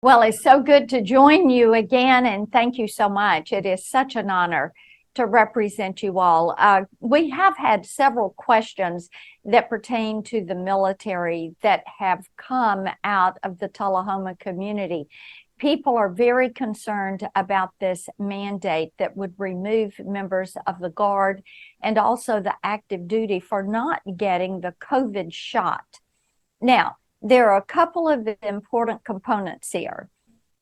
Well, it's so good to join you again, and thank you so much. It is such an honor to represent you all. We have had several questions that pertain to the military that have come out of the Tullahoma community. People are very concerned about this mandate that would remove members of the Guard and also the active duty for not getting the COVID shot. Now, there are a couple of important components here.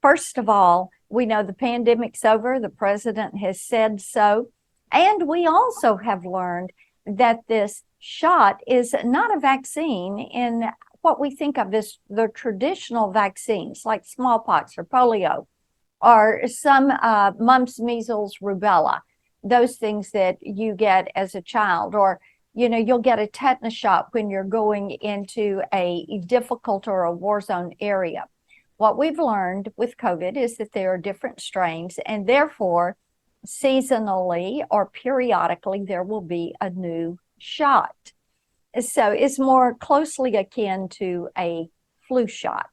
First of all, we know the pandemic's over. The president has said so. And we also have learned that this shot is not a vaccine in what we think of as the traditional vaccines, like smallpox or polio, or some mumps, measles, rubella, those things that you get as a child, or you'll get a tetanus shot when you're going into a difficult or a war zone area. What we've learned with COVID is that there are different strains, and therefore, seasonally or periodically, there will be a new shot. So it's more closely akin to a flu shot.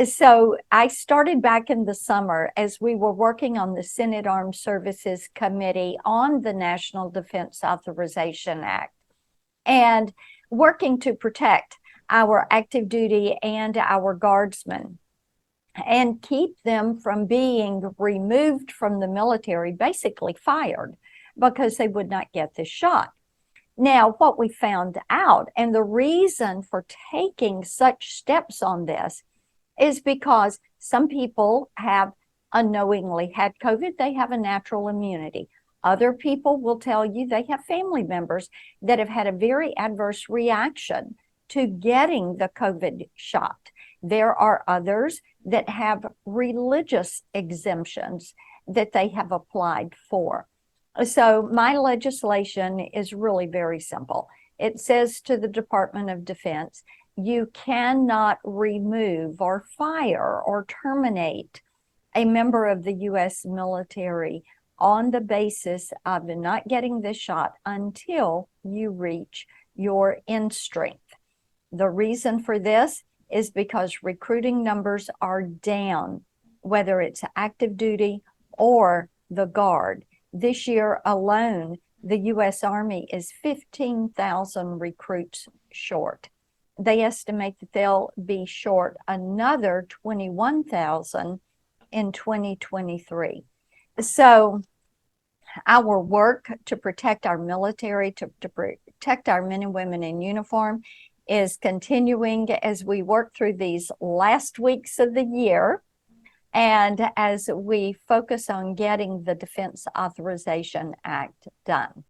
So I started back in the summer as we were working on the Senate Armed Services Committee on the National Defense Authorization Act and working to protect our active duty and our guardsmen and keep them from being removed from the military, basically fired, because they would not get this shot. Now, what we found out, and the reason for taking such steps on this, is because some people have unknowingly had COVID. They have a natural immunity. Other people will tell you they have family members that have had a very adverse reaction to getting the COVID shot. There are others that have religious exemptions that they have applied for. So my legislation is really very simple. It says to the Department of Defense, you cannot remove or fire or terminate a member of the U.S. military on the basis of not getting this shot until you reach your end strength. The reason for this is because recruiting numbers are down, whether it's active duty or the Guard. This year alone, the U.S. Army is 15,000 recruits short. They estimate that they'll be short another 21,000 in 2023. So our work to protect our military, to protect our men and women in uniform is continuing as we work through these last weeks of the year and as we focus on getting the Defense Authorization Act done.